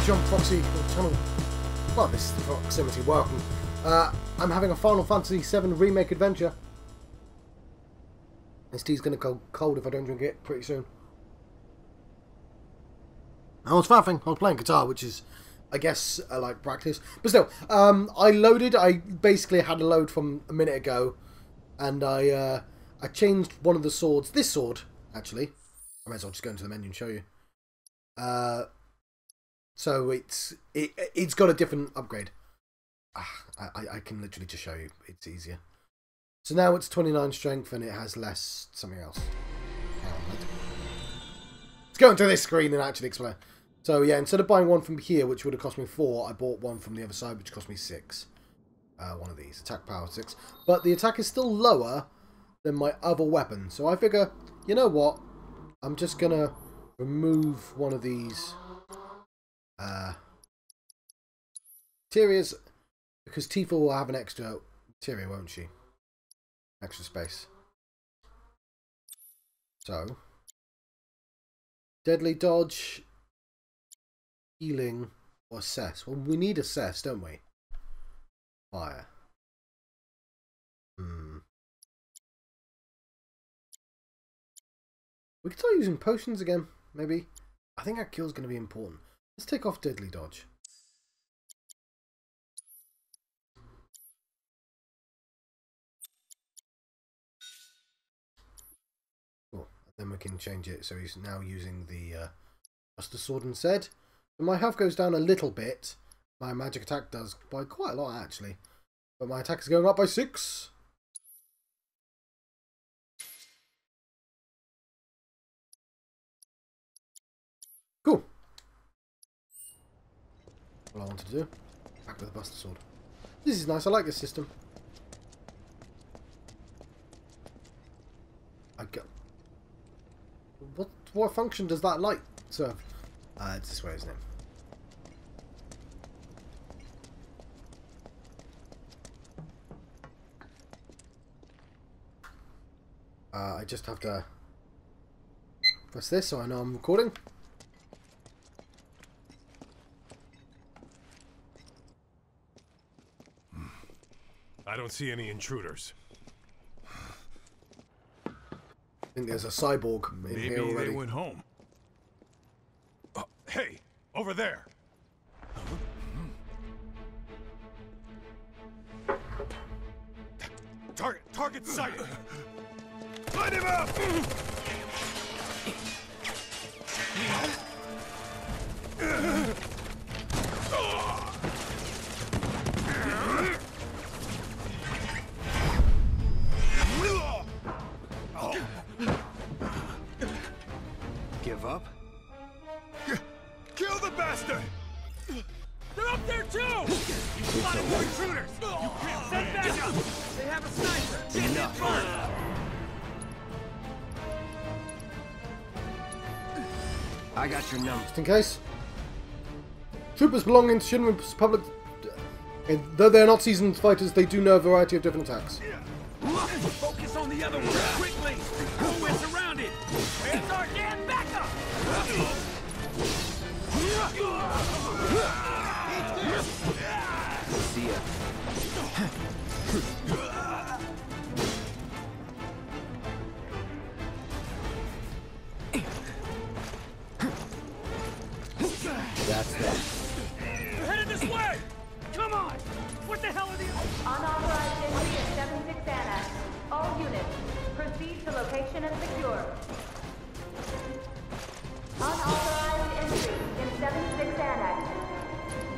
John Proxy channel. Well, this is the proximity. Welcome. I'm having a Final Fantasy VII Remake adventure. This tea's going to go cold if I don't drink it pretty soon. I was faffing. I was playing guitar, which is, I guess, like practice. But still, I basically had a load from a minute ago, and I changed one of the swords. This sword, actually. I might as well just go into the menu and show you. So it's got a different upgrade. I can literally just show you. It's easier. So now it's 29 strength and it has less something else. Let's go into this screen and actually explain. So yeah, instead of buying one from here, which would have cost me 4, I bought one from the other side, which cost me 6. One of these. Attack power 6. But the attack is still lower than my other weapon. So I figure, you know what? I'm just going to remove one of these interiors, because Tifa will have an extra interior, won't she? Extra space. So, deadly dodge, healing, or assess. Well, we need assess, don't we? Fire. We could start using potions again, maybe. I think that kill's going to be important. Let's take off deadly dodge. Cool. Then we can change it so he's now using the Buster Sword instead. So my health goes down a little bit. My magic attack does by quite a lot actually. But my attack is going up by 6. Cool. What I wanted to do. Back with the Buster Sword. This is nice. I like this system. I go. What function does that light serve? It's this way, isn't it? I just have to press this so I know I'm recording. I don't see any intruders. I think there's a cyborg in here already. Maybe they went home. Hey, over there. Target sighted. Light him up. Give up? Kill the bastard! They're up there too! A lot of more intruders! You can't send back up! They have a sniper! Get him first! I got your number. Just in case. Troopers belonging to Shinra's public... though they are not seasoned fighters, they do know a variety of different attacks. Focus on the other one, quickly! We're surrounded! It's our damn backup! See ya. That's that. They're headed this way! Come on! What the hell are these? Unauthorized entry in 76 Annex. All units, proceed to location and secure. Unauthorized entry in 76 Annex.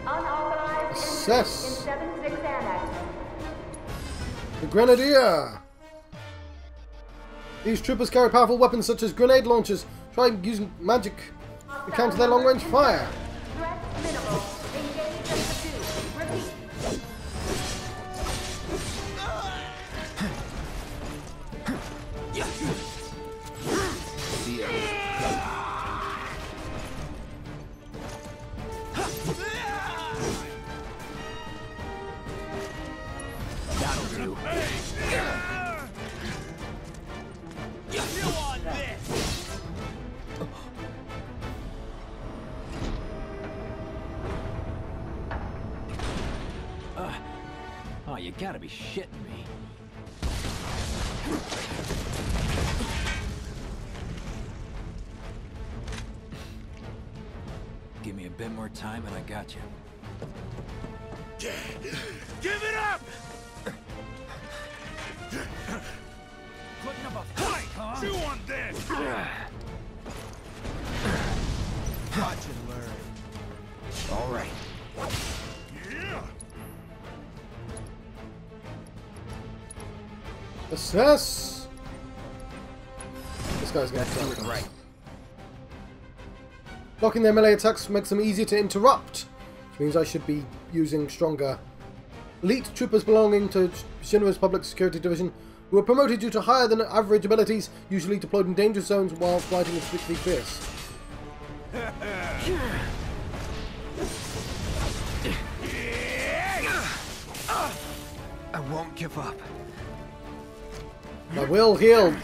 Unauthorized Assess. entry in 76 Annex. The Grenadier! These troopers carry powerful weapons such as grenade launchers. Try using magic to counter their long-range fire. Threat minimal. Engage and pursue. Repeat. See ya. That'll do. You on this! Gotta be shitting me. Give me a bit more time and I got you. Give it up! Putting up a fight, huh? Chew on this! Watch and learn. All right. Yeah! Assess! This guy's gonna Let's do it right. Blocking their melee attacks makes them easier to interrupt, which means I should be using stronger elite troopers belonging to Shinra's Public Security Division, who are promoted due to higher than average abilities, usually deployed in danger zones while fighting is particularly fierce. I won't give up. I will heal.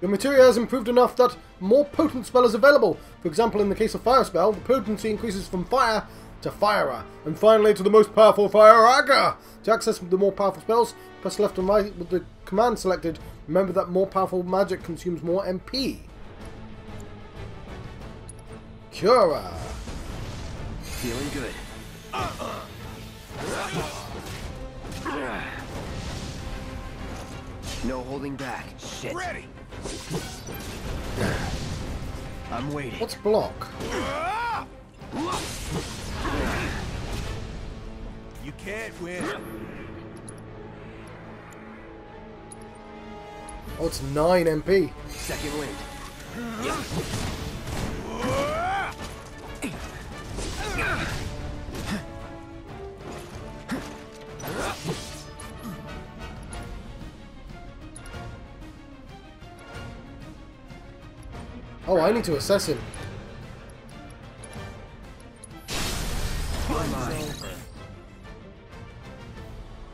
Your materia has improved enough that more potent spell is available. For example, in the case of Fire Spell, the potency increases from Fire to Firer, and finally to the most powerful Fire-Agger. To access the more powerful spells, press left and right with the command selected. Remember that more powerful magic consumes more MP. Cura. Feeling good. No holding back. Shit. Ready! I'm waiting. What's block? You can't win. Oh, it's 9 MP. Second wind. Oh, I need to assess him.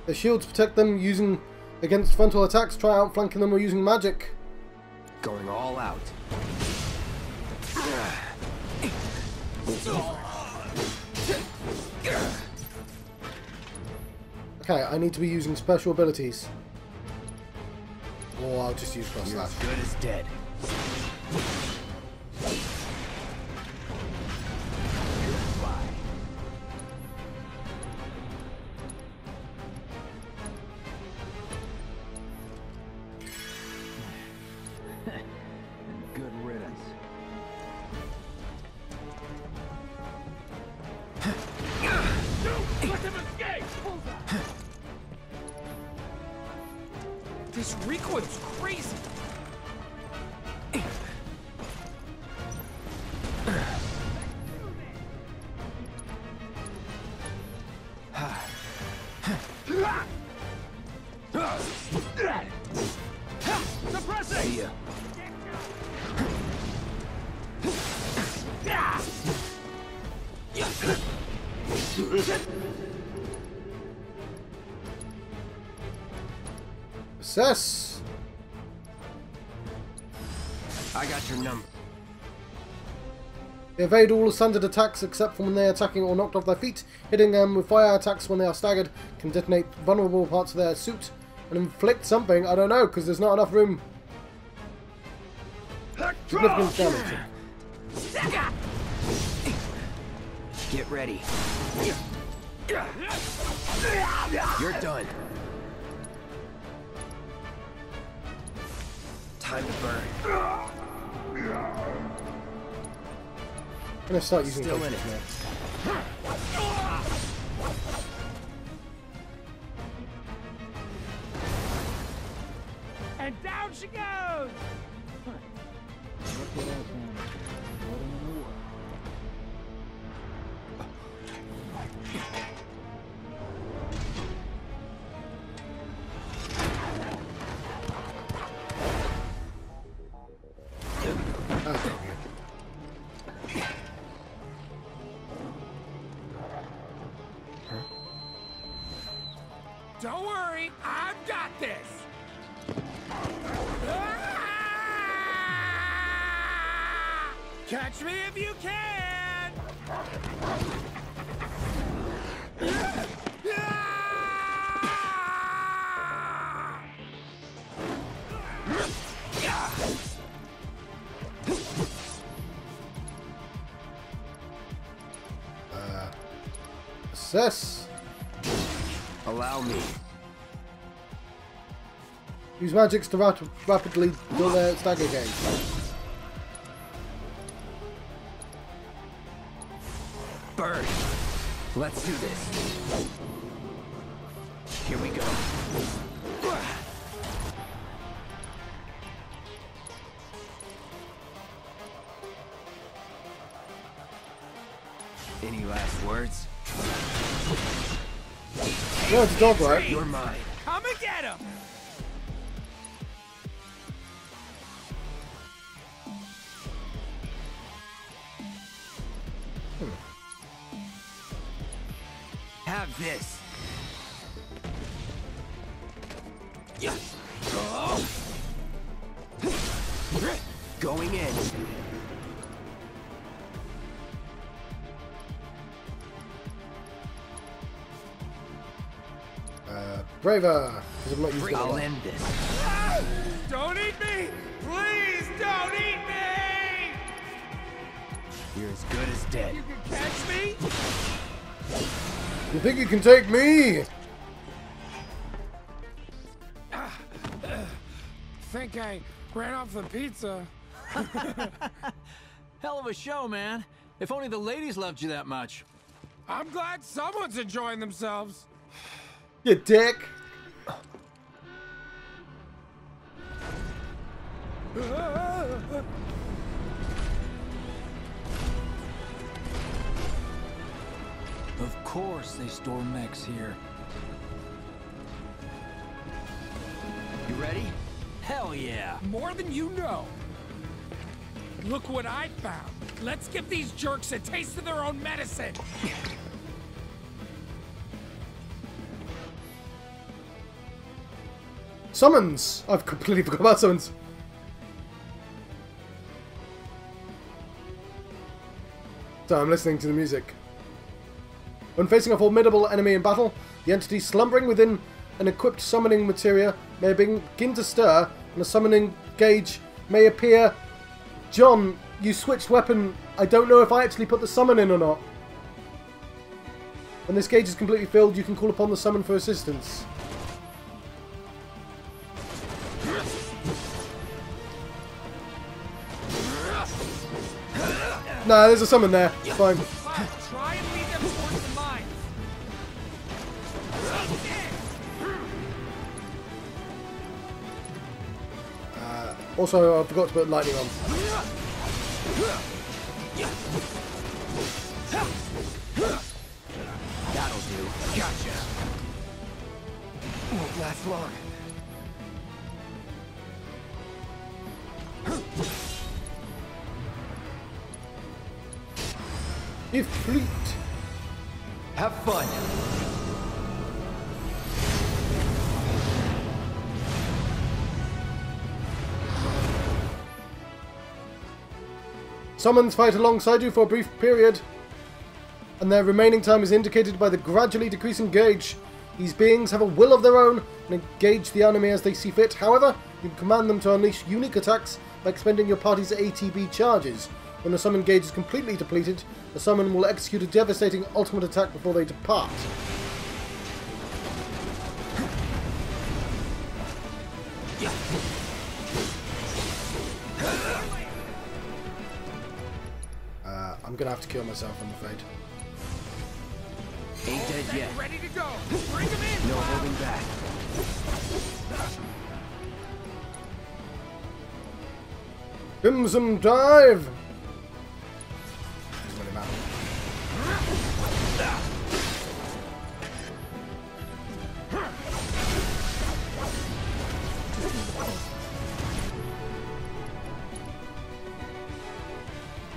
The shields protect them using against frontal attacks. Try outflanking them or using magic. Going all out. Okay, I need to be using special abilities. Or I'll just use cross You're slash. as good as dead. Good riddance. Let him escape! This recoil's crazy! Suppress it! See ya. Assess! I got your number. They evade all standard attacks except for when they are attacking or knocked off their feet. Hitting them with fire attacks when they are staggered can detonate vulnerable parts of their suit and inflict something. I don't know, because there's not enough room. Significant damage. Get ready. You're done. Time to burn. I'm going to start using Still in potions it. now. And down she goes! Don't worry, I've got this! Ah! Catch me if you can! Assess. Allow me. Use magics to rapidly dull their stagger gauge. Burn. Let's do this. Here we go. Any last words? Yeah, it's a dog, right? You're mine. Come and get him! Have this. Going in. Braver. Because I'm not using I'll it. end this. Don't eat me! Please don't eat me! You're as good as dead. You can catch me? You think you can take me? Think I ran off the pizza. Hell of a show, man. If only the ladies loved you that much. I'm glad someone's enjoying themselves. You dick. Of course they store mechs here. You ready? Hell yeah. More than you know. Look what I found. Let's give these jerks a taste of their own medicine. Summons. I've completely forgot about summons. So I'm listening to the music. When facing a formidable enemy in battle, the entity slumbering within an equipped summoning materia may begin to stir, and a summoning gauge may appear. John, you switched weapon. I don't know if I actually put the summon in or not. When this gauge is completely filled, you can call upon the summon for assistance. Nah, there's a summon there. It's fine. Try and lead them towards the mine. Also, I forgot to put lightning on. That'll do. Gotcha. Won't last long. If fleet. Have fun. Summons fight alongside you for a brief period, and their remaining time is indicated by the gradually decreasing gauge. These beings have a will of their own and engage the enemy as they see fit. However, you can command them to unleash unique attacks by expending your party's ATB charges. When the summon gauge is completely depleted, the summon will execute a devastating ultimate attack before they depart. I'm gonna have to kill myself, I'm afraid. Ain't dead yet. Ready to go. Bring them in. No holding back. Crimson dive!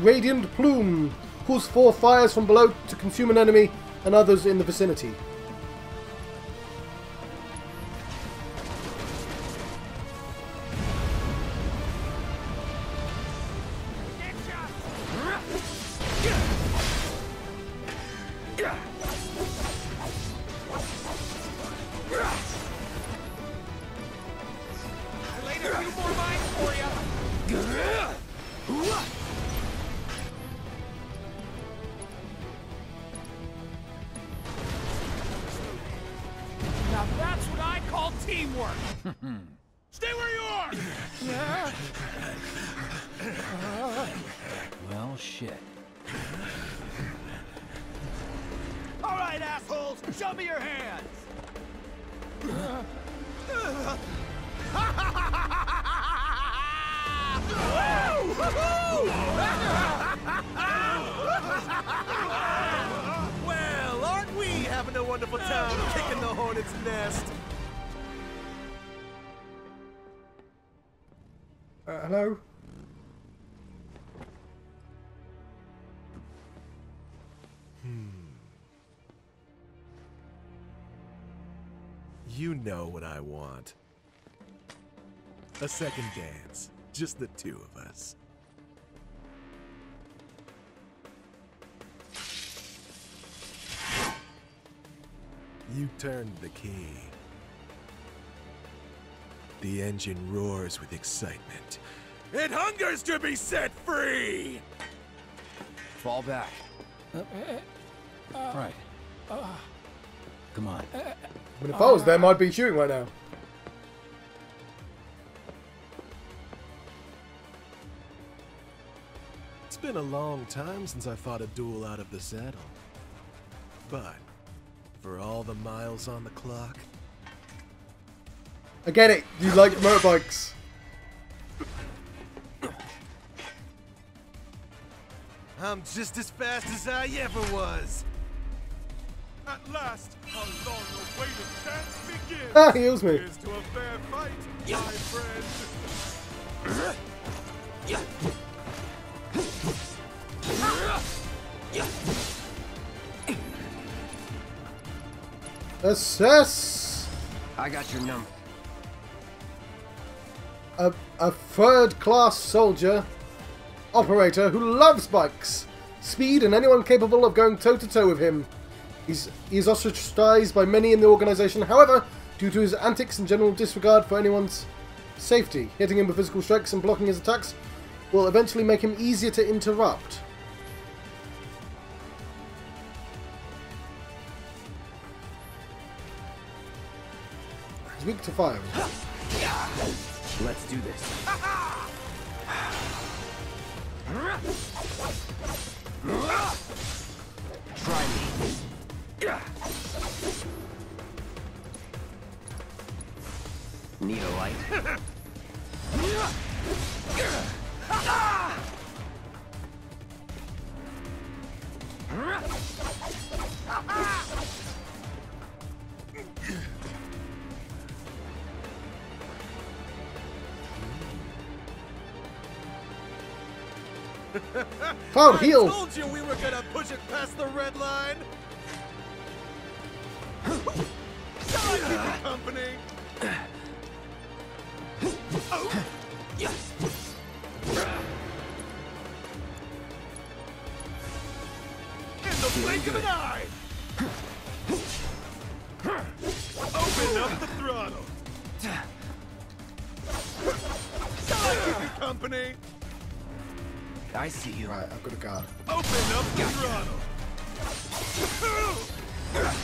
Radiant Plume. Cause 4 fires from below to consume an enemy and others in the vicinity. Teamwork! Stay where you are! Well, shit. All right, assholes, show me your hands! Well, aren't we having a wonderful time kicking the hornet's nest? Hello? You know what I want. A second dance. Just the two of us. You turned the key. The engine roars with excitement. It hungers to be set free! Fall back. Right. Come on. I mean, if I was there, I'd be shooting right now. It's been a long time since I fought a duel out of the saddle. But, for all the miles on the clock... I get it. You like motorbikes. I'm just as fast as I ever was! At last, our long-awaited dance begins! Ah, he heals me. Here's to a fair fight, my friend! Assess! I got your number. A third-class soldier, operator who loves bikes, speed, and anyone capable of going toe-to-toe with him. He is ostracized by many in the organization, however, due to his antics and general disregard for anyone's safety. Hitting him with physical strikes and blocking his attacks will eventually make him easier to interrupt. He's weak to fire. Let's do this. Try me. Need a light? Cloud, heal! I told you we were gonna push it past the red line! Shall I keep you company? Oh. In the blink of an eye! Open up the throttle! Shall I keep you company? I see you. Right, I've got a guard. Open up the throttle!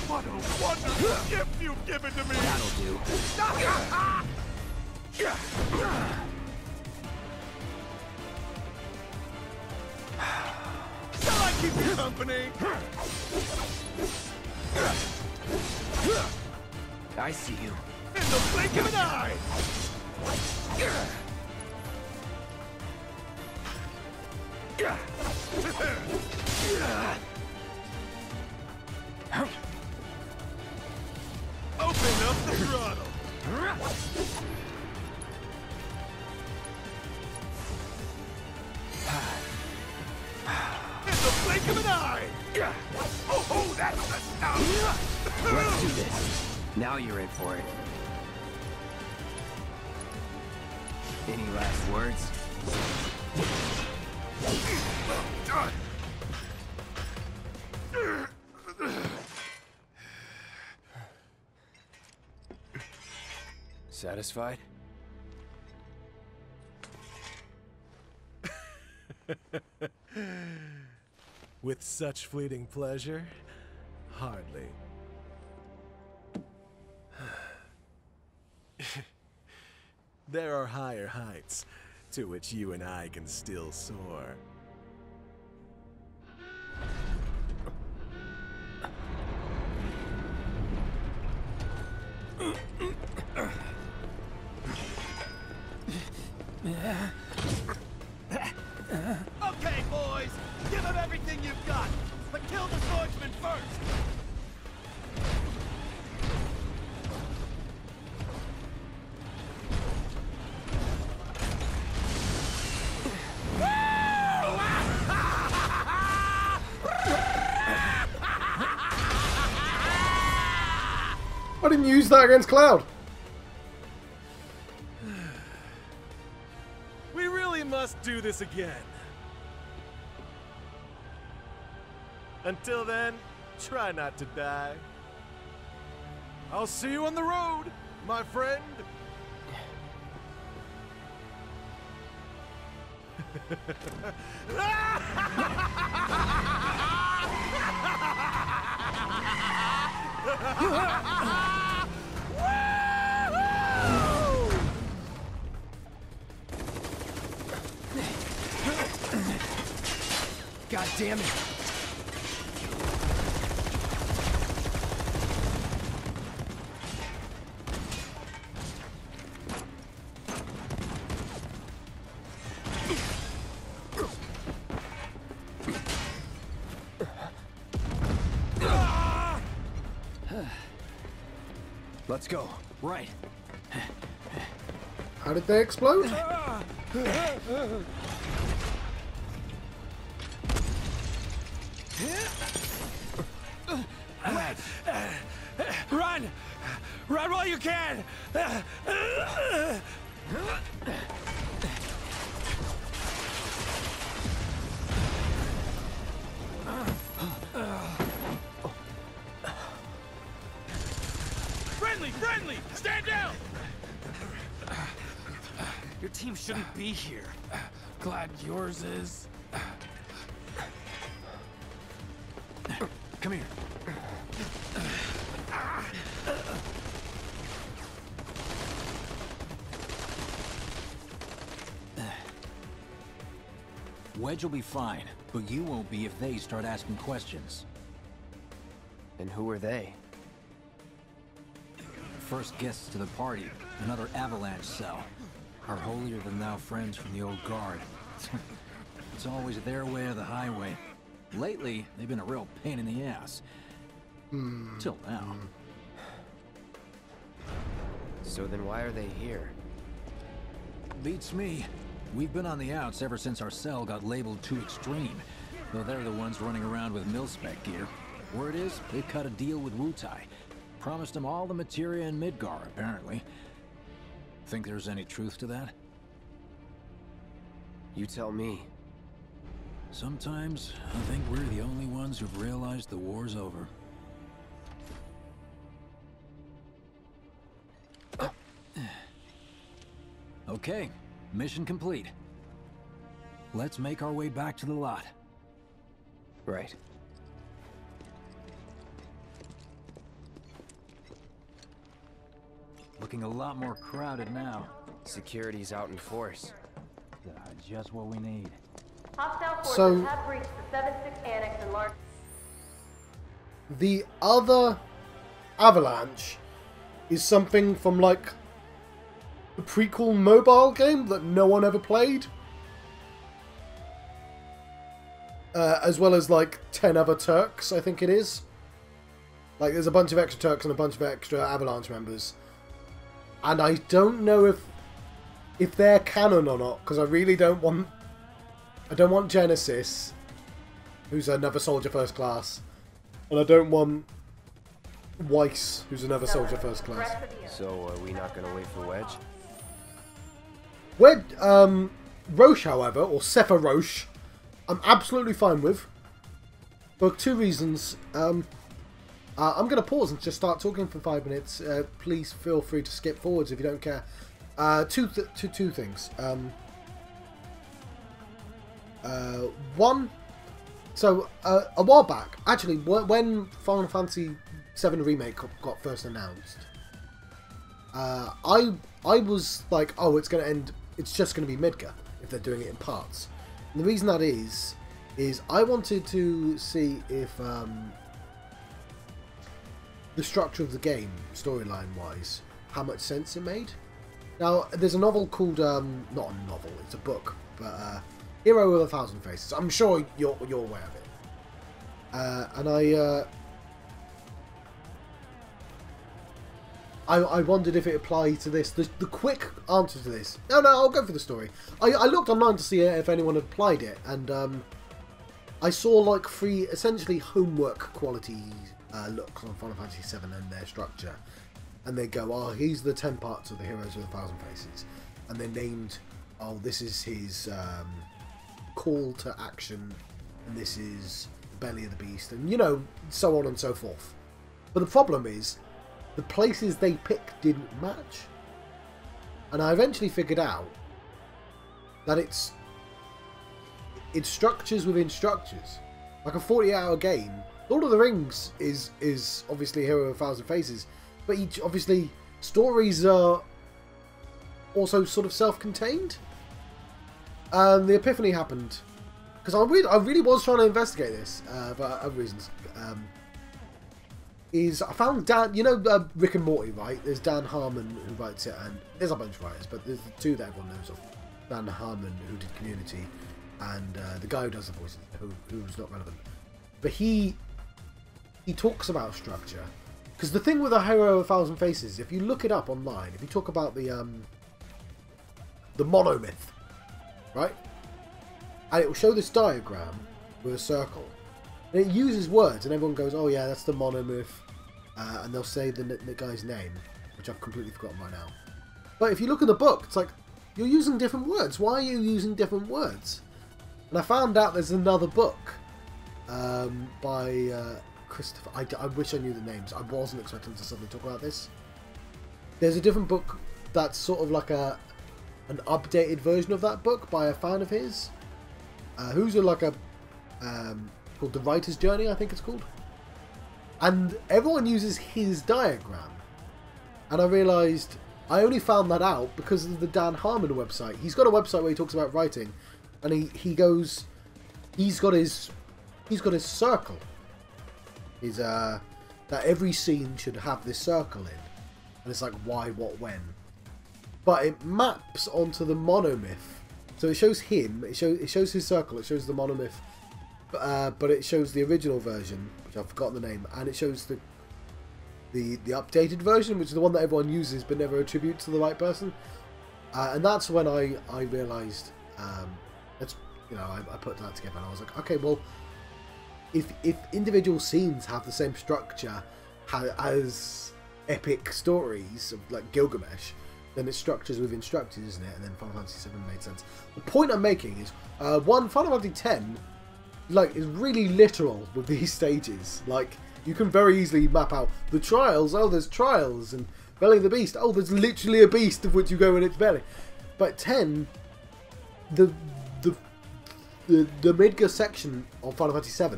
What a wonderful gift you've given to me! That'll do. Shall I keep you company? I see you. In the blink of an eye! Open up the throttle! In the blink of an eye! Oh, that's the stuff! Let's do this. Now you're in for it. Any last words? Well done! Satisfied? With such fleeting pleasure? Hardly. there are higher heights to which you and I can still soar. Okay, boys, give him everything you've got, but kill the swordsman first. I didn't use that against Cloud. We really must do this again. Until then, try not to die. I'll see you on the road, my friend. God damn it! Let's go. Right. How did they explode? Run! Run while you can! Friendly! Friendly! Stand down! Your team shouldn't be here. Glad yours is. Come here. Wedge will be fine, but you won't be if they start asking questions. And who are they? First guests to the party, another Avalanche cell. Our holier-than-thou friends from the old guard. It's always their way or the highway. Lately, they've been a real pain in the ass. Till now. So then why are they here? Beats me. We've been on the outs ever since our cell got labeled too extreme. Though they're the ones running around with mil-spec gear. Word is, they cut a deal with Wutai. Promised them all the materia in Midgar, apparently. Think there's any truth to that? You tell me. Sometimes, I think we're the only ones who've realized the war's over. Okay, mission complete. Let's make our way back to the lot. Right. Looking a lot more crowded now. Security's out in force. Just what we need. Hostile forces So- have breached the 7-6 annex and large... The other Avalanche is something from like the prequel mobile game that no one ever played. As well as like 10 other Turks, I think it is. Like there's a bunch of extra Turks and a bunch of extra Avalanche members. And I don't know if they're canon or not, because I really don't want... I don't want Genesis, who's another soldier first class. And I don't want Weiss, who's another soldier first class. So are we not gonna wait for Wedge? Roche, however, or Sepha Roche, I'm absolutely fine with. For two reasons. I'm going to pause and just start talking for 5 minutes. Please feel free to skip forwards if you don't care. Two things. One, so a while back, actually, when Final Fantasy VII Remake got first announced, I was like, oh, it's going to end. It's just going to be Midgar if they're doing it in parts. And the reason that is I wanted to see if the structure of the game, storyline-wise, how much sense it made. Now, there's a novel called, not a novel, it's a book, but Hero with 1,000 Faces. I'm sure you're aware of it. And I wondered if it applied to this. The quick answer to this... No, I'll go for the story. I looked online to see if anyone had applied it, and I saw like 3 essentially homework quality looks on Final Fantasy VII and their structure. And they go, oh, here's the 10 parts of the Heroes with 1,000 Faces. And they named, oh, this is his call to action, and this is the belly of the beast, and, you know, so on and so forth. But the problem is, the places they picked didn't match. And I eventually figured out that it's structures within structures. Like a 40-hour game, Lord of the Rings is obviously Hero of 1,000 Faces, but each, obviously, stories are also sort of self-contained. The epiphany happened because I really was trying to investigate this for other reasons. I found Dan, you know, Rick and Morty, right? There's Dan Harmon who writes it, and there's a bunch of writers, but there's the 2 that everyone knows of. Dan Harmon, who did Community, and the guy who does the voices, who's not relevant. But he talks about structure. Because the thing with a Hero of 1,000 Faces, if you look it up online, if you talk about the monomyth, right? And it will show this diagram with a circle. And it uses words, and everyone goes, oh yeah, that's the monomyth. And they'll say the guy's name, which I've completely forgotten right now. But if you look at the book, it's like, you're using different words. Why are you using different words? And I found out there's another book by... Christopher, I wish I knew the names. I wasn't expecting to suddenly talk about this. There's a different book that's sort of like an updated version of that book by a fan of his, who's called The Writer's Journey, I think it's called. And everyone uses his diagram. And I realised I only found that out because of the Dan Harmon website. He's got a website where he talks about writing, and he's got his circle. Is that every scene should have this circle in, and it's like why, what, when, but it maps onto the monomyth, so it shows him, it shows his circle, it shows the monomyth, but it shows the original version, which I've forgotten the name, and it shows the updated version, which is the one that everyone uses but never attributes to the right person, and that's when I realised, that's, you know, I put that together and I was like, okay, well. If individual scenes have the same structure as epic stories of like Gilgamesh, then it's structures within structures, isn't it? And then Final Fantasy VII made sense. The point I'm making is, Final Fantasy X, like, is really literal with these stages. Like, you can very easily map out the trials. Oh, there's trials, and Belly of the Beast. Oh, there's literally a beast of which you go in its belly. But 10, the Midgar section of Final Fantasy VII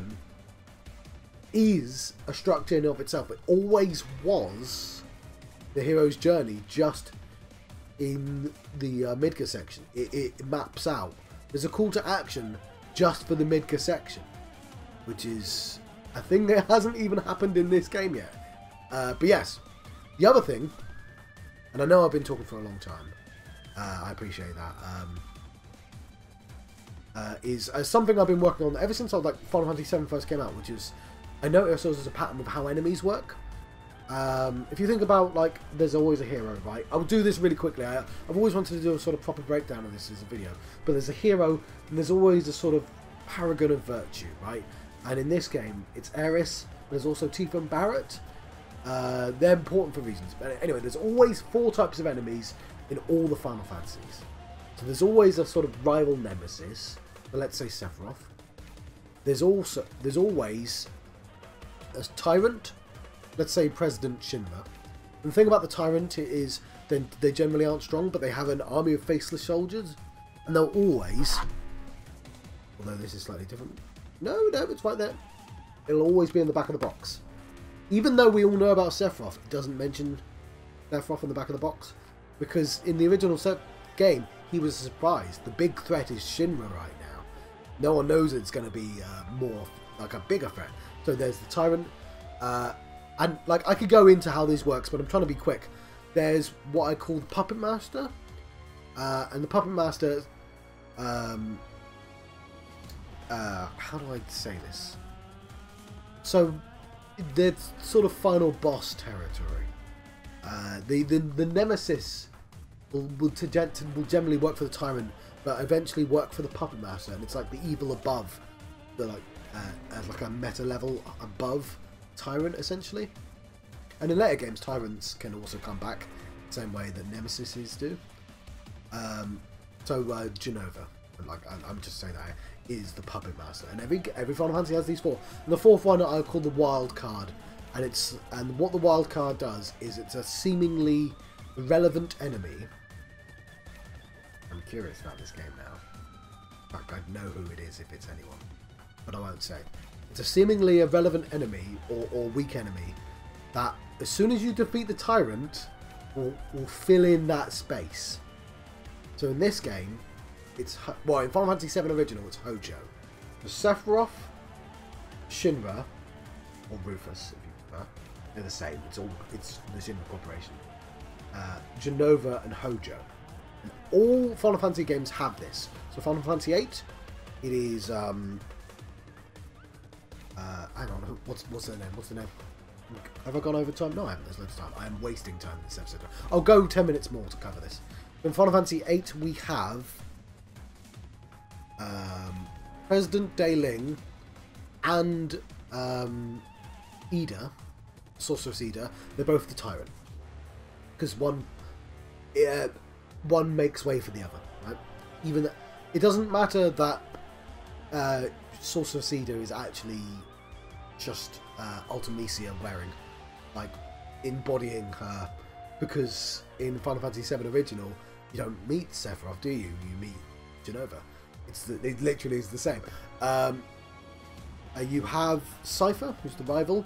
is a structure in and of itself. It always was the hero's journey, just in the Midgar section. It maps out. There's a call to action just for the Midgar section, which is a thing that hasn't even happened in this game yet. But yes, the other thing, and I know I've been talking for a long time, I appreciate that, is something I've been working on ever since Final Fantasy VII first came out, which is, I noticed there's a pattern of how enemies work. If you think about, like, there's always a hero, right? I'll do this really quickly. I've always wanted to do a sort of proper breakdown of this as a video. But there's a hero, and there's always a sort of paragon of virtue, right? And in this game, it's Eris. There's also Tifa and Barrett. They're important for reasons. But anyway, there's always 4 types of enemies in all the Final Fantasies. So there's always a sort of rival nemesis. But let's say Sephiroth. There's always a tyrant. Let's say President Shinra. And the thing about the tyrant is they generally aren't strong, but they have an army of faceless soldiers, and they'll always, although this is slightly different, no, it's right there, it'll always be in the back of the box. Even though we all know about Sephiroth, it doesn't mention Sephiroth on the back of the box, because in the original game he was surprised. The big threat is Shinra right now. No one knows it's going to be more like a bigger threat. So there's the Tyrant, and like I could go into how this works, but I'm trying to be quick. There's what I call the Puppet Master, and the Puppet Master, how do I say this? So the sort of final boss territory. The Nemesis will generally work for the Tyrant, but eventually work for the Puppet Master, and it's like the evil above, the like a meta level above Tyrant essentially. And in later games, Tyrants can also come back, the same way that Nemesises do. Jenova, like I'm just saying that, is the Puppet Master, and every Final Fantasy has these four. And the fourth one I call the Wild Card, and what the Wild Card does is it's a seemingly irrelevant enemy. I'm curious about this game now. In fact, I know who it is if it's anyone, but I won't say. It's a seemingly irrelevant enemy or weak enemy that, as soon as you defeat the Tyrant, will fill in that space. So in this game, it's in Final Fantasy VII Original, it's Hojo. The Sephiroth, Shinra, or Rufus, if you prefer, they're the same. It's the Shinra Corporation. Jenova and Hojo. And all Final Fantasy games have this. So Final Fantasy VIII, it is hang on, what's their name? What's the name? Have I gone over time? No, I haven't. There's loads of time. I am wasting time in this episode. I'll go 10 minutes more to cover this. In Final Fantasy VIII, we have President Dei-Ling and Ida, Sorceress Ida. They're both the Tyrant, because one makes way for the other. Right? Even it doesn't matter that Sorceress Ida is actually just Ultimecia wearing, like, embodying her, because in Final Fantasy VII Original you don't meet Sephiroth, do you? You meet Jenova. It literally is the same. You have Cypher, who's the rival.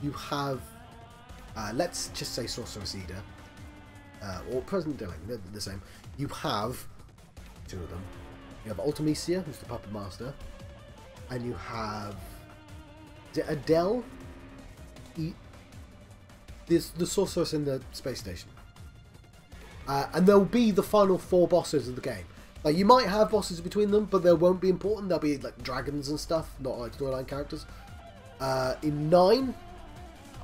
You have let's just say Sorceress Ida, or President Dei-Ling, they're the same. You have two of them. You have Ultimecia, who's the Puppet Master, and you have Adele, the sorceress in the space station. And they'll be the final four bosses of the game. Like, you might have bosses between them, but they won't be important. They'll be like dragons and stuff, not like storyline characters. In 9,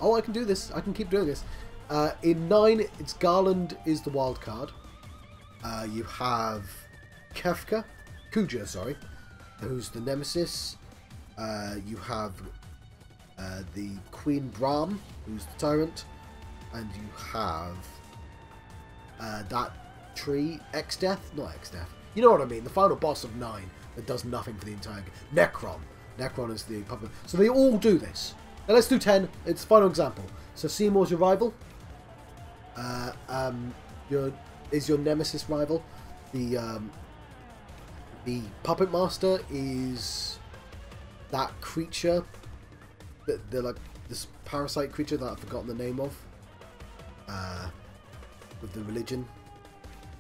I can do this. I can keep doing this. In 9, it's Garland is the wild card. You have Kuja, sorry, who's the nemesis. You have the Queen Brahm, who's the tyrant, and you have that tree, X-Death? Not X-Death. You know what I mean, the final boss of 9 that does nothing for the entire game. Necron. Necron is the puppet. So they all do this. Now let's do 10. It's the final example. So Seymour's your rival. Is your nemesis rival. The Puppet Master is that creature, they're like this parasite creature that I've forgotten the name of, with the religion.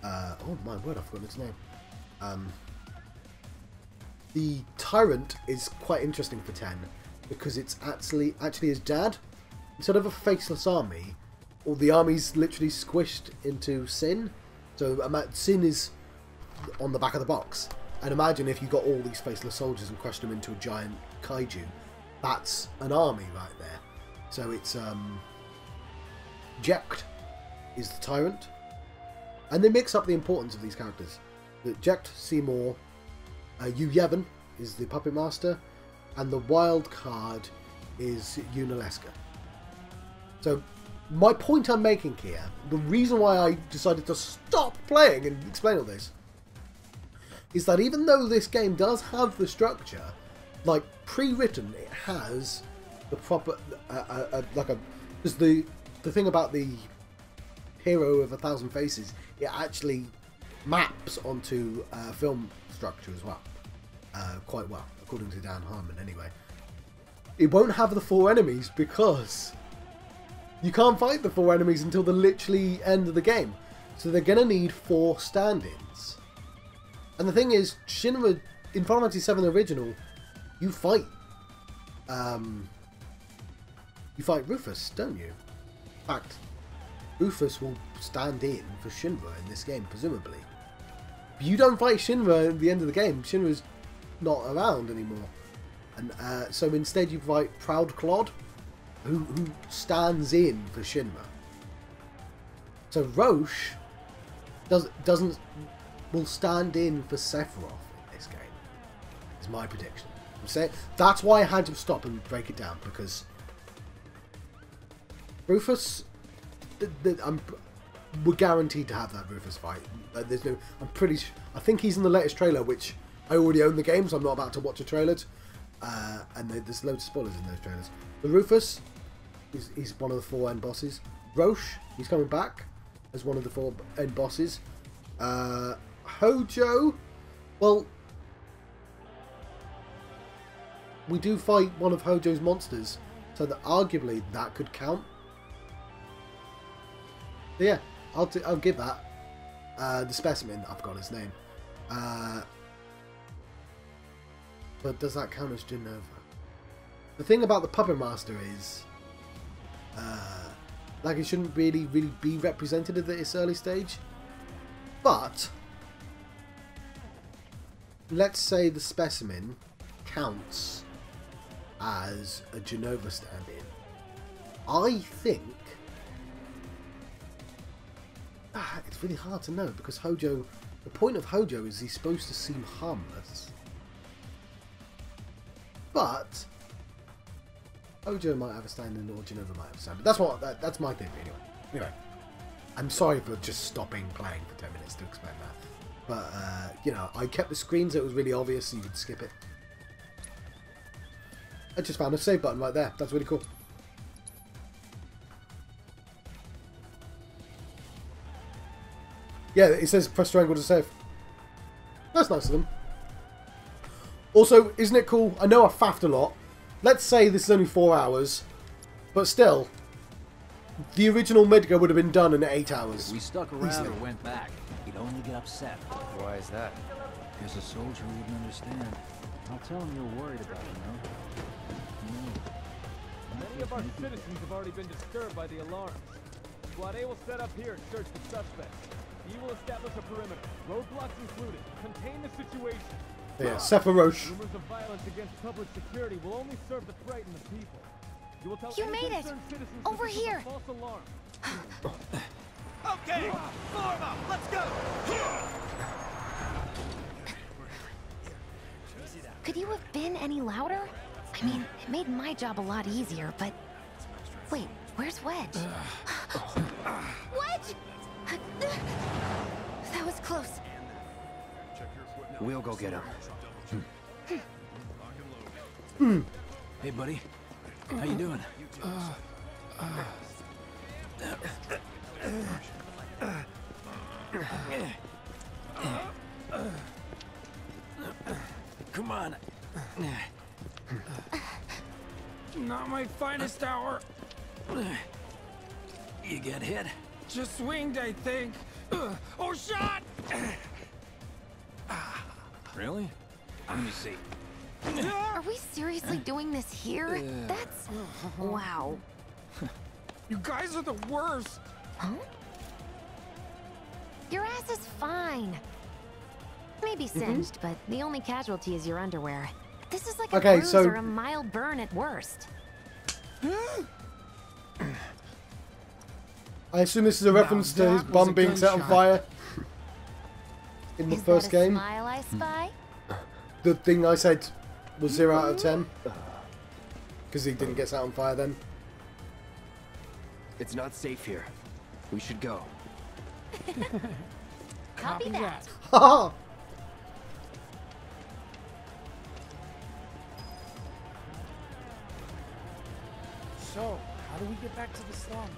Oh my word, I've forgotten its name. The Tyrant is quite interesting for 10 because it's actually his dad. Instead of a faceless army, all the army's literally squished into Sin. So Sin is on the back of the box. And imagine if you got all these faceless soldiers and crushed them into a giant kaiju. That's an army right there. So it's Jecht is the Tyrant. And they mix up the importance of these characters. Jecht, Seymour, Yevon is the Puppet Master, and the wild card is Unalesca. So my point I'm making here, the reason why I decided to stop playing and explain all this, is that even though this game does have the structure, like pre-written, it has the proper because the thing about the hero of 1,000 faces, it actually maps onto film structure as well, quite well, according to Dan Harmon anyway. It won't have the 4 enemies because You can't fight the 4 enemies until the literally end of the game. So they're going to need 4 stand-ins. And the thing is, Shinra, in Final Fantasy VII Original, you fight Rufus, don't you? In fact, Rufus will stand in for Shinra in this game, presumably. But you don't fight Shinra at the end of the game. Shinra's not around anymore. And so instead you fight Proud Clod, who stands in for Shinra. So Roche will stand in for Sephiroth in this game. Is my prediction. I'm saying that's why I had to stop and break it down, because Rufus, we're guaranteed to have that Rufus fight. There's no, I think he's in the latest trailer, which I already own the game, so I'm not about to watch the trailers. And there's loads of spoilers in those trailers. The Rufus, he's one of the 4 end bosses. Roche, he's coming back as one of the 4 end bosses. Hojo, well, we do fight one of Hojo's monsters, so that arguably that could count. So yeah, I'll give that. The specimen, I've got his name. But does that count as Genova? The thing about the Puppet Master is, like, it shouldn't really be represented at this early stage. But let's say the specimen counts as a Genova stand-in. I think it's really hard to know, because Hojo, the point of Hojo is he's supposed to seem harmless. But Hojo might have a stand-in, or Genova might have a stand-in. That's my theory anyway. I'm sorry for just stopping playing for 10 minutes to explain that. But you know, I kept the screen so it was really obvious, so you could skip it. I just found a save button right there. That's really cool. Yeah, it says press triangle to save. That's nice of them. Also, isn't it cool? I know I faffed a lot. Let's say this is only 4 hours, but still, the original Midgar would have been done in 8 hours. If we stuck around or went back, he'd only get upset. Why is that? Because a soldier wouldn't understand. I'll tell him you're worried about him, Many of our citizens have already been disturbed by the alarms. Squad A will set up here and search the suspects. B will establish a perimeter, roadblocks included. Contain the situation. Yeah, Sephiroth. Rumors of violence against public security will only serve to frighten the people. You will tell You made it! Over here! False alarm. Okay, form up. Let's go. Could you have been any louder? I mean, it made my job a lot easier, but... Wait, where's Wedge? Wedge! That was close. We'll go get him. Hey, buddy. How you doing? Come on. Not my finest hour. You get hit? Just swinged, I think. Oh, shot! Really? Let me see. Are we seriously doing this here? That's... Wow. You guys are the worst. Huh? Your ass is fine. Maybe singed, but the only casualty is your underwear. This is like a bruise or a mild burn at worst. I assume this is a reference to his bum being set on fire in the first game. Smile I spy? The thing I said was 0 out of 10 because he didn't get set on fire then. It's not safe here. We should go. Copy that. Haha! So, how do we get back to the slums?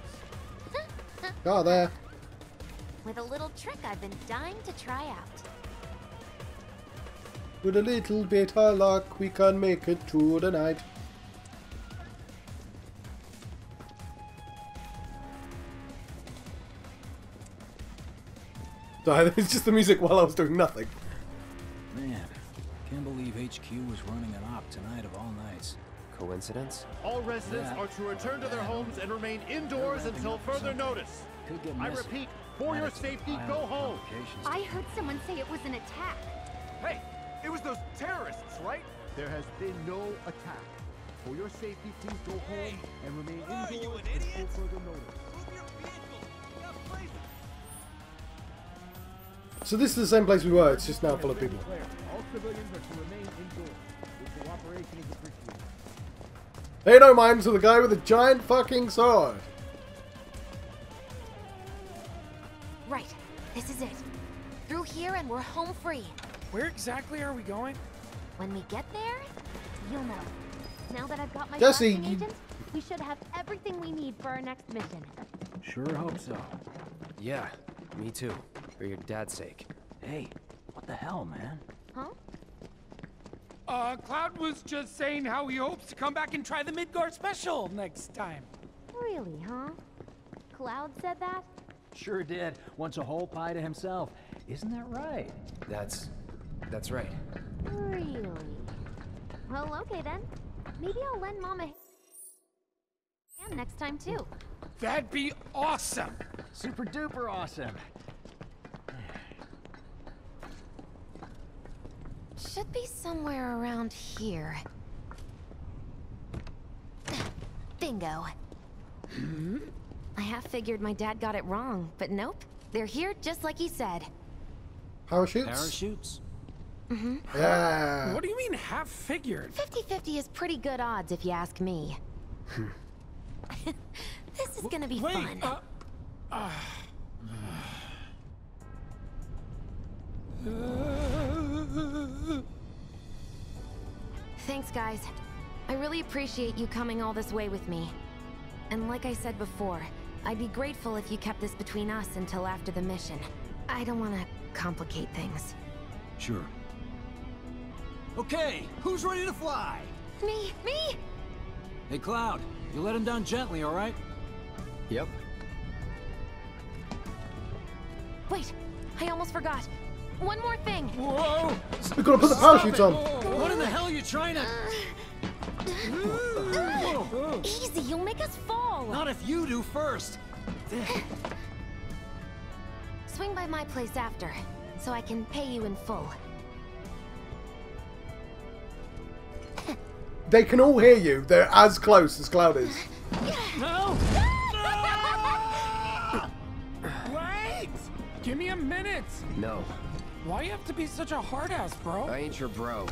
Oh, there. With a little trick I've been dying to try out. With a little bit of luck, we can make it through the night. So it's just the music while I was doing nothing. Man, can't believe HQ was running an op tonight of all nights. Coincidence? All residents are to return to their homes and remain indoors until further notice. I repeat, for your safety, go home. I heard someone say it was an attack. Hey, it was those terrorists, right? There has been no attack. For your safety, please go home and remain indoors until further notice. So this is the same place we were, it's just now full of people. All civilians are to remain indoors. Your cooperation is appreciated. They don't mind to the guy with a giant fucking sword. Right. This is it. Through here and we're home free. Where exactly are we going? When we get there, you'll know. Now that I've got my Jessie, blasting agent, we should have everything we need for our next mission. Sure hope so. Yeah, me too. For your dad's sake. Hey, what the hell, man? Huh? Cloud was just saying how he hopes to come back and try the Midgard special next time. Really, huh? Cloud said that? Sure did. Wants a whole pie to himself. Isn't that right? That's right. Really? Well, okay then. Maybe I'll lend Mom a hand next time too. That'd be awesome. Super duper awesome. Should be somewhere around here. Bingo. I half figured my dad got it wrong, but nope. They're here just like he said. Parachutes? Parachutes? Yeah. What do you mean half figured? 50-50 is pretty good odds if you ask me. This is gonna be fun. Thanks, guys. I really appreciate you coming all this way with me. And like I said before, I'd be grateful if you kept this between us until after the mission. I don't want to complicate things. Sure. Okay, who's ready to fly? Me! Hey, Cloud, you let him down gently, all right? Yep. Wait, I almost forgot. One more thing. Whoa! We've got to put the parachutes on. What in the hell are you trying to... Easy, you'll make us fall. Not if you do first. Swing by my place after, so I can pay you in full. They can all hear you. They're as close as Cloud is. No! Wait! Give me a minute! No, Why you have to be such a hard ass, bro? I ain't your bro.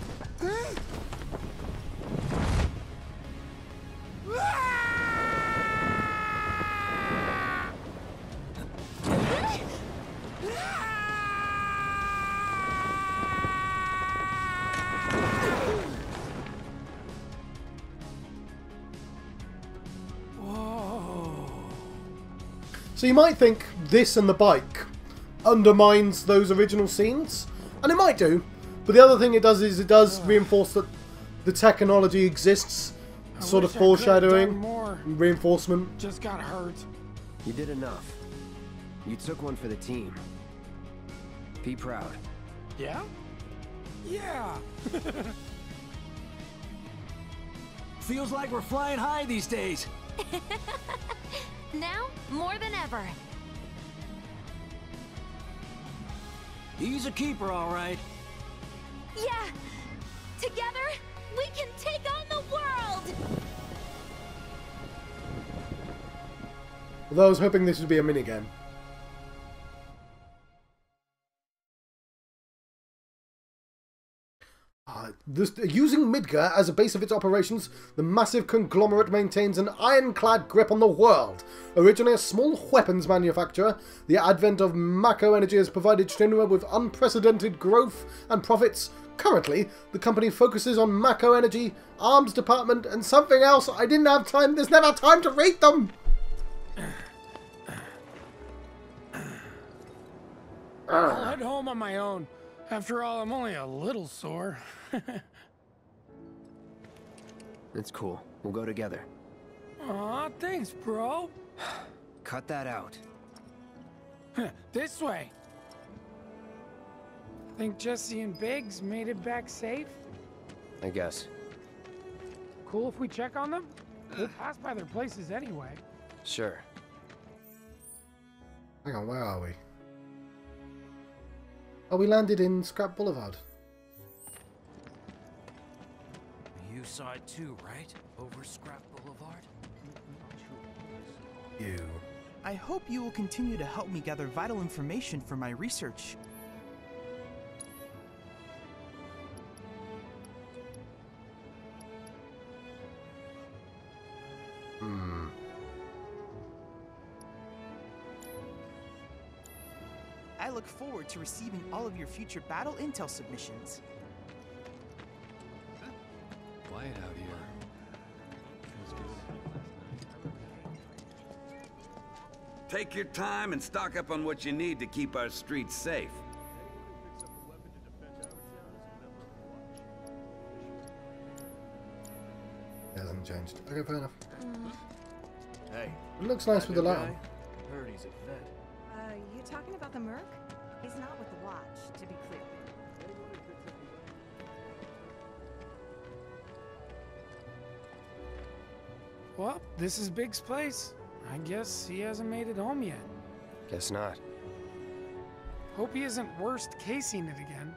So you might think this and the bike undermines those original scenes, and it might do, but the other thing it does is it does reinforce that the technology exists, sort of foreshadowing, reinforcement. Just got hurt. You did enough. You took one for the team. Be proud. Yeah? Yeah. Feels like we're flying high these days. Now, more than ever. He's a keeper, all right. Yeah! Together, we can take on the world! Although I was hoping this would be a minigame. Using Midgar as a base of its operations, the massive conglomerate maintains an ironclad grip on the world. Originally a small weapons manufacturer, the advent of Mako Energy has provided Shinra with unprecedented growth and profits. Currently, the company focuses on Mako Energy, Arms Department, and something else I didn't have time. There's never time to read them! I'll head home on my own. After all, I'm only a little sore. It's cool. We'll go together. Aw, thanks, bro. Cut that out. This way. Think Jessie and Biggs made it back safe? I guess. Cool if we check on them? We'll pass by their places anyway. Sure. Hang on, where are we? Oh, we landed in Scrap Boulevard. You saw it too, right? Over Scrap Boulevard? You. I hope you will continue to help me gather vital information for my research. I look forward to receiving all of your future battle intel submissions. Quiet out here. Take your time and stock up on what you need to keep our streets safe. It hasn't changed. Okay, fair enough. Hey. It looks nice with the light on. Heard he's a vet. You talking about the Merc? He's not with the Watch, to be clear. Well, this is Big's place. I guess he hasn't made it home yet. Guess not. Hope he isn't worst casing it again.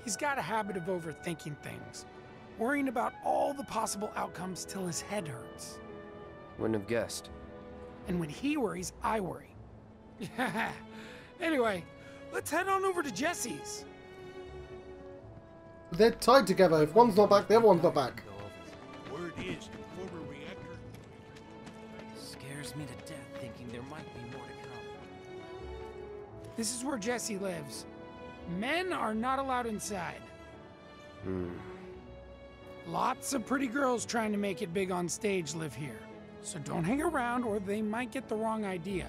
He's got a habit of overthinking things, worrying about all the possible outcomes till his head hurts. Wouldn't have guessed. And when he worries, I worry. Anyway, let's head on over to Jessie's. They're tied together. If one's not back, the other one's not back. Word is, overreactor. Scares me to death thinking there might be more to come. This is where Jessie lives. Men are not allowed inside. Lots of pretty girls trying to make it big on stage live here. So don't hang around or they might get the wrong idea.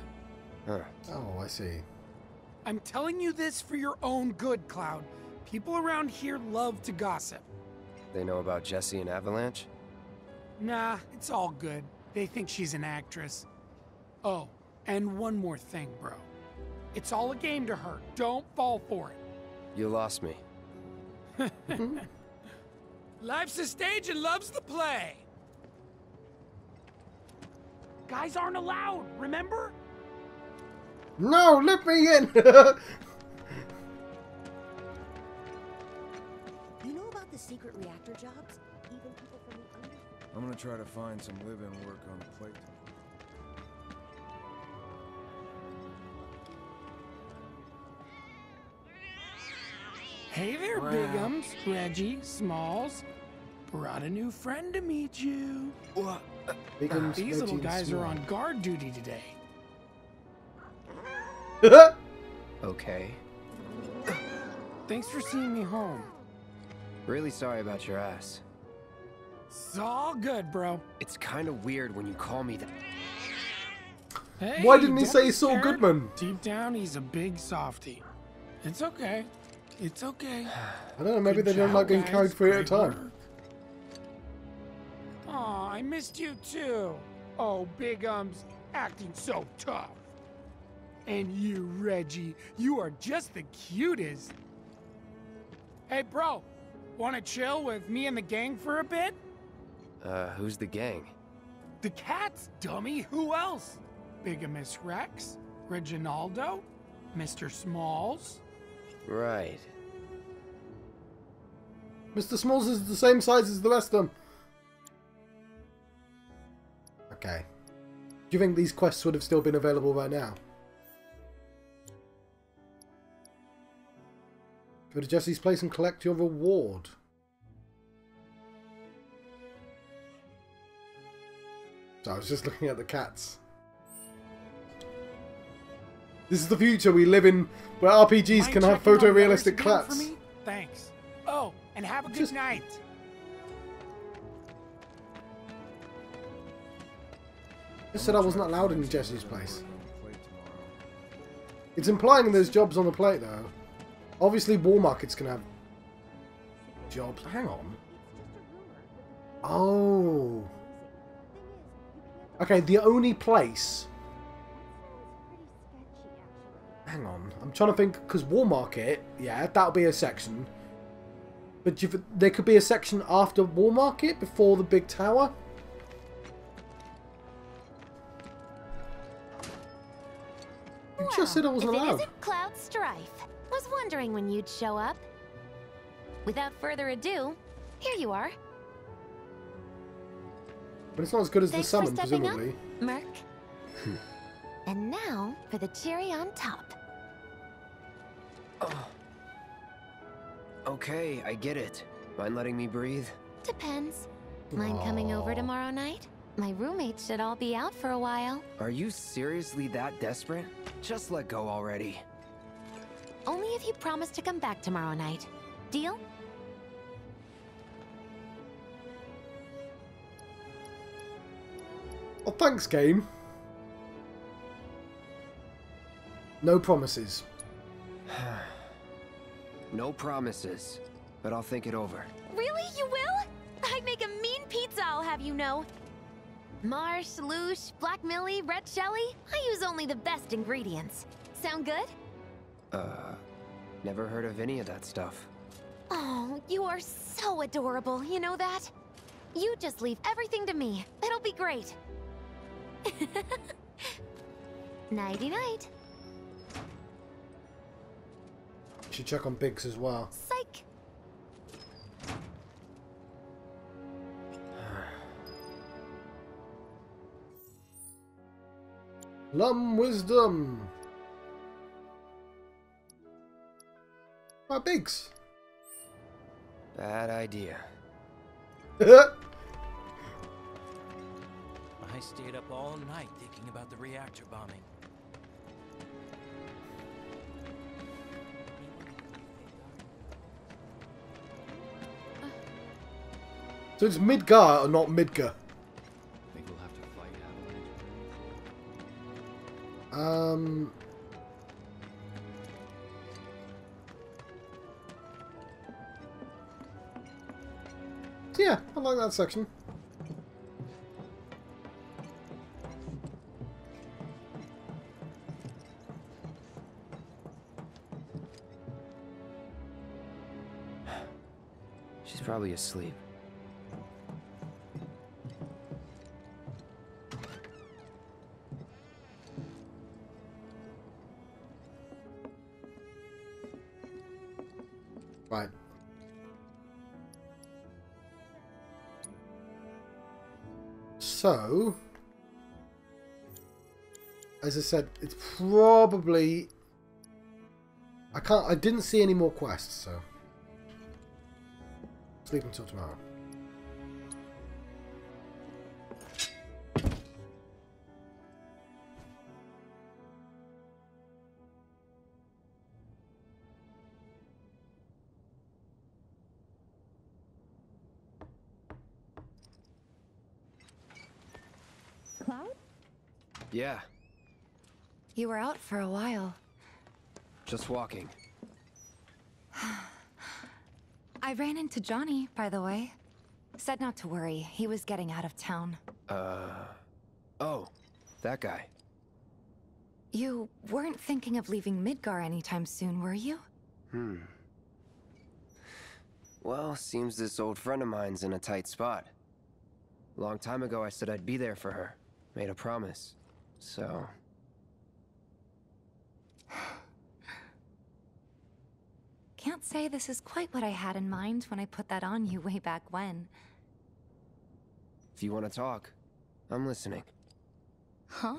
Huh. Oh, I see. I'm telling you this for your own good, Cloud. People around here love to gossip. They know about Jessie and Avalanche? Nah, it's all good. They think she's an actress. Oh, and one more thing, bro. It's all a game to her. Don't fall for it. You lost me. Life's a stage and love's the play. Guys aren't allowed, remember? No, let me in! You know about the secret reactor jobs? Even people from the under... I'm gonna try to find some live-in work on the plate. Hey there, Bigums, Reggie, Smalls. Brought a new friend to meet you. What? Bigums, These little Reggie, guys are Small. on guard duty today. Okay. Thanks for seeing me home. Really sorry about your ass. It's all good, bro. It's kind of weird when you call me that. Hey, Why didn't he don't say be Saul scared. Goodman? Deep down, he's a big softie. It's okay. It's okay. I don't know, maybe Good they don't job, like getting guys. carried free at a Great time. work. Aw, I missed you too. Oh, Bigums, acting so tough. And you, Reggie, you are just the cutest. Hey, bro, wanna chill with me and the gang for a bit? Who's the gang? The cats, dummy. Who else? Bigamous Rex, Reginaldo, Mr. Smalls. Right. Mr. Smalls is the same size as the rest of them. Okay. Do you think these quests would have still been available right now? Go to Jessie's place and collect your reward. So I was just looking at the cats. This is the future we live in, where RPGs Mind can have checking on photorealistic letters again for clats. me? Thanks. Oh, and have a good night. I said I wasn't allowed in Jessie's place. It's implying there's jobs on the plate, though. Obviously, war markets can have jobs. Hang on. Oh. Okay, the only place... hang on. I'm trying to think, because War Market, yeah, that'll be a section. But there could be a section after War Market, before the big tower? You just said I wasn't if allowed. It isn't Cloud Strife. Was wondering when you'd show up. Without further ado, here you are. But it's not as good as Thanks the summon, for stepping presumably. up, Merc. And now for the cherry on top. Oh. Okay, I get it. Mind letting me breathe? Depends. Mind coming over tomorrow night? My roommates should all be out for a while. Are you seriously that desperate? Just let go already. Only if you promise to come back tomorrow night. Deal? Oh, thanks, game. No promises. No promises, but I'll think it over. Really? You will? I make a mean pizza, I'll have you know. Marsh, Loosh, Black Millie, Red Shelly. I use only the best ingredients. Sound good? Never heard of any of that stuff. Oh, you are so adorable, you know that? You just leave everything to me. It'll be great. Nighty-night. Should check on Biggs as well. Psych. Lum Wisdom. Oh, Biggs. Bad idea. I stayed up all night thinking about the reactor bombing. So it's Midgar or not Midgar? Think we'll have to fight Um. Yeah, I like that section. She's probably asleep. Right. So, as I said, it's probably... I didn't see any more quests, so... Sleep until tomorrow. Cloud? Yeah, You were out for a while. just walking. I ran into Johnny, by the way. Said not to worry. He was getting out of town. Oh, that guy. You weren't thinking of leaving Midgar anytime soon, were you? Well, seems this old friend of mine's in a tight spot. Long time ago I said I'd be there for her. Made a promise. So... Can't say this is quite what I had in mind when I put that on you way back when. If you want to talk, I'm listening. Huh?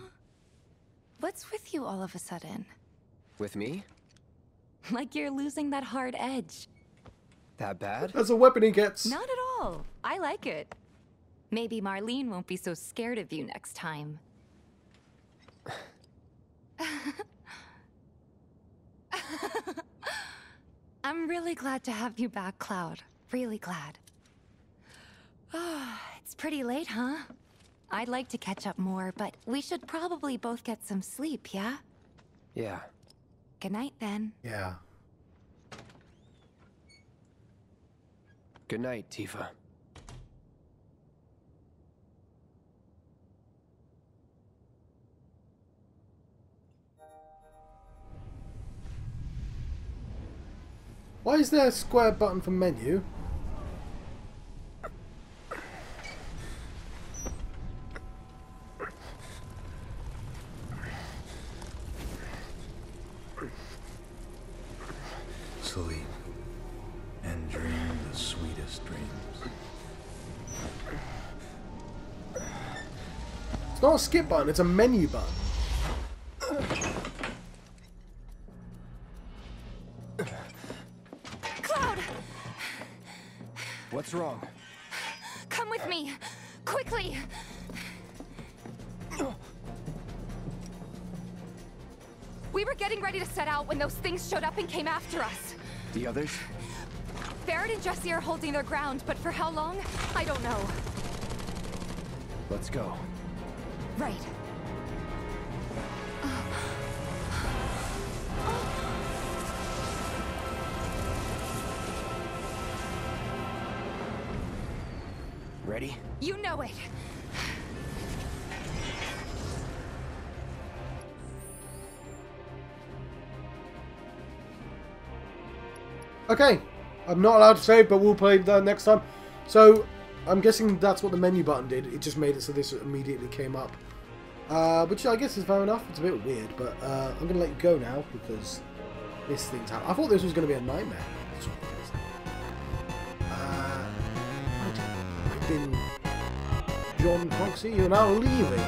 What's with you all of a sudden? With me? Like you're losing that hard edge. That bad? That's a weapon he gets. Not at all. I like it. Maybe Marlene won't be so scared of you next time. I'm really glad to have you back, Cloud. Really glad. It's pretty late, huh? I'd like to catch up more, but we should probably both get some sleep, yeah? Yeah. Good night, then. Yeah. Good night, Tifa. Why is there a square button for menu? Sleep and dream the sweetest dreams. It's not a skip button, it's a menu button. Cloud! What's wrong? Come with me! Quickly! We were getting ready to set out when those things showed up and came after us. The others? Barrett and Jessie are holding their ground, but for how long? I don't know. Let's go. Right. Ready? You know it. Okay, I'm not allowed to save, but we'll play that next time. So, I'm guessing that's what the menu button did. It just made it so this immediately came up. Which I guess is fair enough. It's a bit weird, but I'm going to let you go now because this thing's happening. I thought this was going to be a nightmare. I've been John Proxy. You're now leaving.